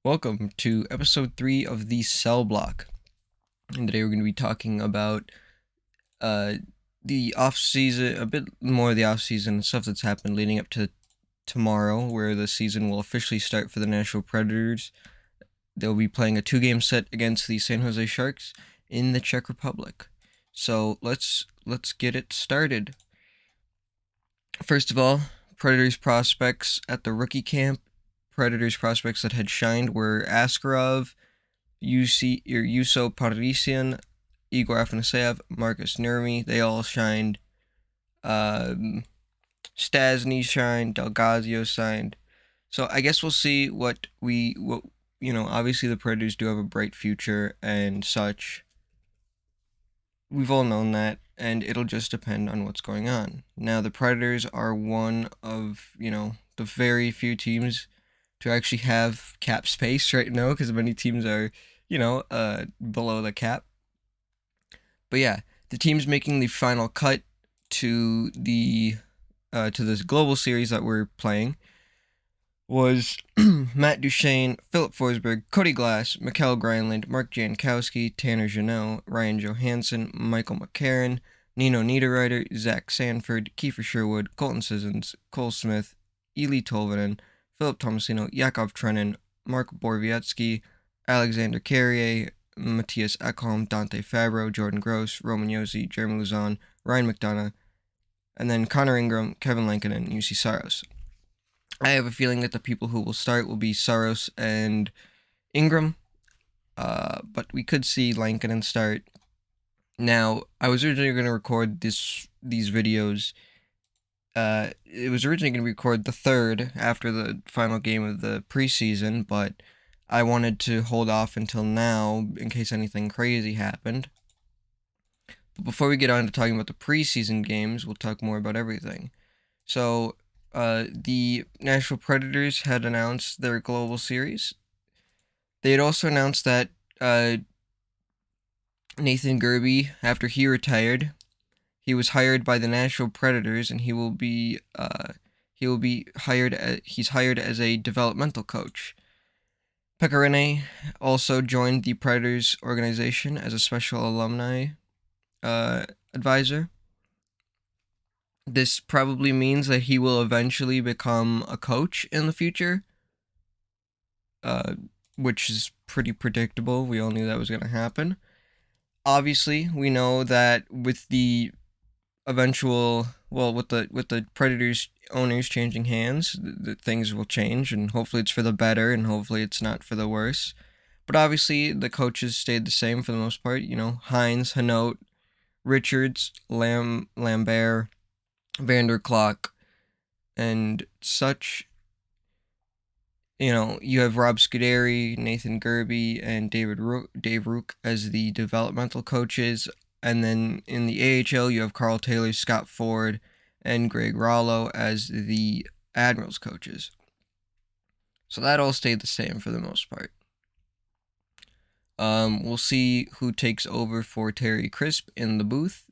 Welcome to episode 3 of the Cell Block. And today we're going to be talking about uh, the off season, a bit more of the off season stuff that's happened leading up to tomorrow, where the season will officially start for the Nashville Predators. They'll be playing a 2-game set against the San Jose Sharks in the Czech Republic. So let's get it started. First of all, Predators prospects at the rookie camp. Predators prospects that had shined were Askarov, Yuso Parisian, Igor Afanasyev, Marcus Nurmi. They all shined. Stasny shined. Delgazio signed. So I guess we'll see what obviously the Predators do have a bright future and such. We've all known that, and it'll just depend on what's going on. Now, the Predators are one of, the very few teams to actually have cap space right now, because many teams are, below the cap. But yeah, the teams making the final cut to to this global series that we're playing was Matt Duchene, Philip Forsberg, Cody Glass, Mikael Granlund, Mark Jankowski, Tanner Jeannot, Ryan Johansson, Michael McCarron, Nino Niederreiter, Zach Sanford, Kiefer Sherwood, Colton Sissons, Cole Smith, Eli Tolvanen, Philip Tomasino, Yakov Trenin, Mark Borowiecki, Alexander Carrier, Matthias Ekholm, Dante Fabro, Jordan Gross, Roman Josi, Jeremy Luzon, Ryan McDonough, and then Connor Ingram, Kevin Lankinen, and UC Saros. I have a feeling that the people who will start will be Saros and Ingram, but we could see Lankinen start. Now, I was originally going to record these videos. It was originally going to record the 3rd after the final game of the preseason, but I wanted to hold off until now in case anything crazy happened. But before we get on to talking about the preseason games, we'll talk more about everything. So, the Nashville Predators had announced their global series. They had also announced that Nathan Gerbe, after he retired, he was hired by the Nashville Predators, and he's hired as a developmental coach. Pekka Rinne also joined the Predators organization as a special alumni advisor. This probably means that he will eventually become a coach in the future, which is pretty predictable. We all knew that was going to happen. Obviously, we know that with the with the Predators owners changing hands, things will change, and hopefully it's for the better, and hopefully it's not for the worse. But obviously, the coaches stayed the same for the most part. Hines, Hanaut, Richards, Lambert, Vanderklok, and such. You have Rob Scuderi, Nathan Gerbe, and Dave Rook as the developmental coaches. And then in the AHL, you have Carl Taylor, Scott Ford, and Greg Rollo as the Admirals coaches. So that all stayed the same for the most part. We'll see who takes over for Terry Crisp in the booth,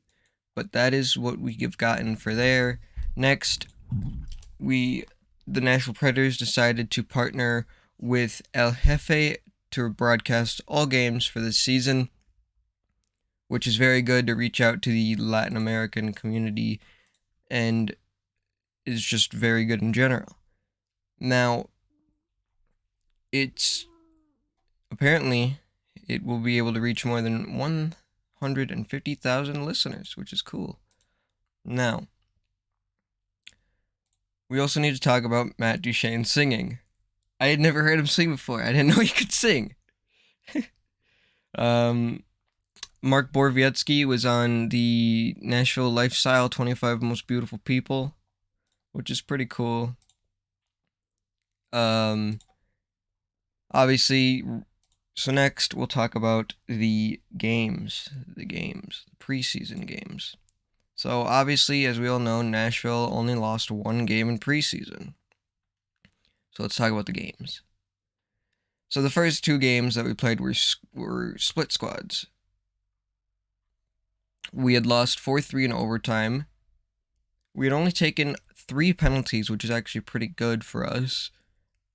but that is what we have gotten for there. Next, the Nashville Predators decided to partner with El Jefe to broadcast all games for this season, which is very good to reach out to the Latin American community and is just very good in general. Now, apparently it will be able to reach more than 150,000 listeners, which is cool. Now, we also need to talk about Matt Duchene singing. I had never heard him sing before. I didn't know he could sing. Mark Borowiecki was on the Nashville Lifestyle 25 Most Beautiful People, which is pretty cool. Obviously, so next we'll talk about the preseason games. So obviously, as we all know, Nashville only lost 1 game in preseason. So let's talk about the games. So the first 2 games that we played were split squads. We had lost 4-3 in overtime. We had only taken 3 penalties, which is actually pretty good for us.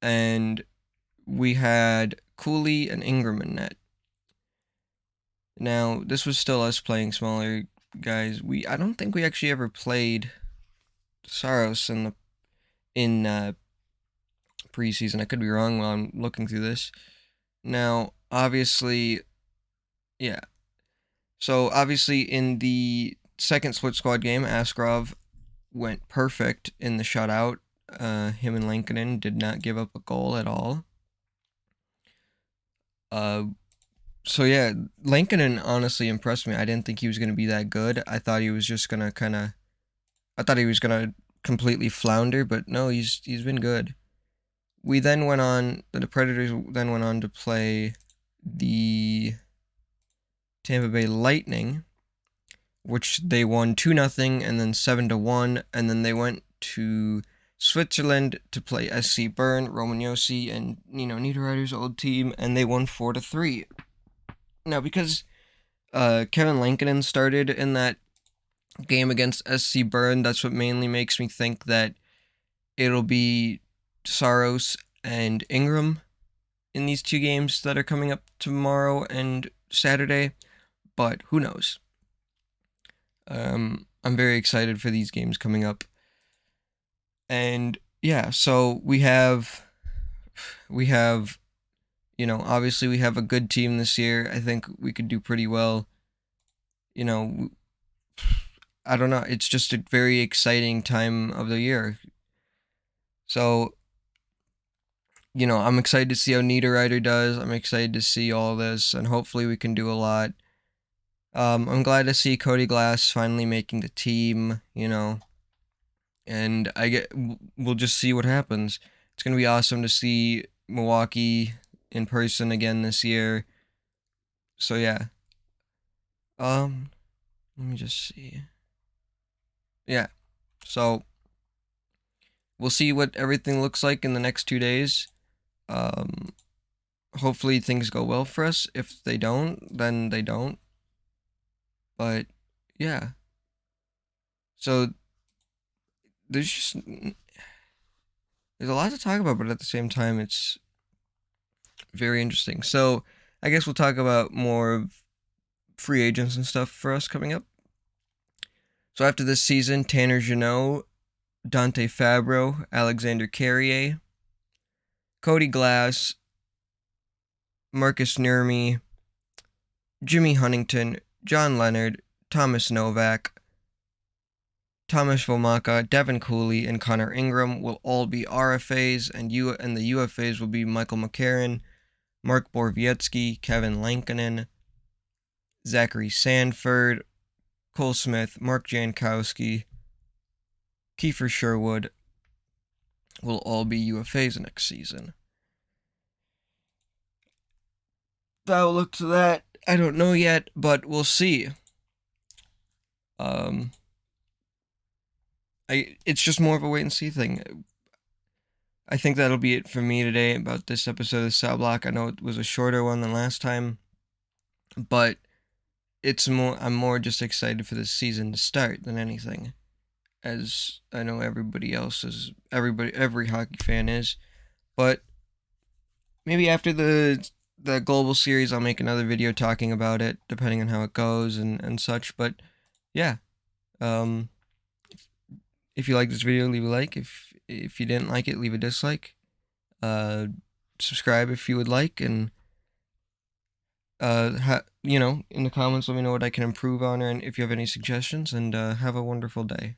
And we had Cooley and Ingram in net. Now, this was still us playing smaller guys. I don't think we actually ever played Saros in preseason. I could be wrong while I'm looking through this. Now, obviously, yeah. So obviously, in the second split squad game, Askarov went perfect in the shutout. Him and Lankinen did not give up a goal at all. So yeah, Lankinen honestly impressed me. I didn't think he was gonna be that good. I thought he was just gonna I thought he was gonna completely flounder, but no, he's been good. We then went on. The Predators then went on to play the Tampa Bay Lightning, which they won 2-0 and then 7-1, and then they went to Switzerland to play SC Bern, Roman Josi, and Niederreiter's old team, and they won 4-3. Now, because Kevin Lankinen started in that game against SC Bern, that's what mainly makes me think that it'll be Saros and Ingram in these two games that are coming up tomorrow and Saturday, but who knows? I'm very excited for these games coming up. And yeah, so we have obviously we have a good team this year. I think we could do pretty well. I don't know, it's just a very exciting time of the year. So, I'm excited to see how Niederreiter does. I'm excited to see all this, and hopefully we can do a lot. I'm glad to see Cody Glass finally making the team, and we'll just see what happens. It's gonna be awesome to see Milwaukee in person again this year. So yeah. Let me just see. Yeah. So we'll see what everything looks like in the next 2 days. Um, Hopefully things go well for us. If they don't, then they don't. But yeah. So there's a lot to talk about, but at the same time, it's very interesting. So I guess we'll talk about more of free agents and stuff for us coming up. So after this season, Tanner Jeannot, Dante Fabro, Alexander Carrier, Cody Glass, Marcus Nurmi, Jimmy Huntington, John Leonard, Thomas Novak, Thomas Vomaka, Devin Cooley, and Connor Ingram will all be RFAs, and the UFAs will be Michael McCarron, Mark Borowiecki, Kevin Lankinen, Zachary Sanford, Cole Smith, Mark Jankowski, Kiefer Sherwood will all be UFAs next season. That'll look to that. I don't know yet, but we'll see. It's just more of a wait and see thing. I think that'll be it for me today about this episode of Cell Block. I know it was a shorter one than last time, but I'm more just excited for this season to start than anything, as I know every hockey fan is. But maybe after the global series, I'll make another video talking about it, depending on how it goes and such. But yeah, if you like this video, leave a like. If you didn't like it, leave a dislike. Subscribe if you would like, and in the comments, let me know what I can improve on, and if you have any suggestions. And have a wonderful day.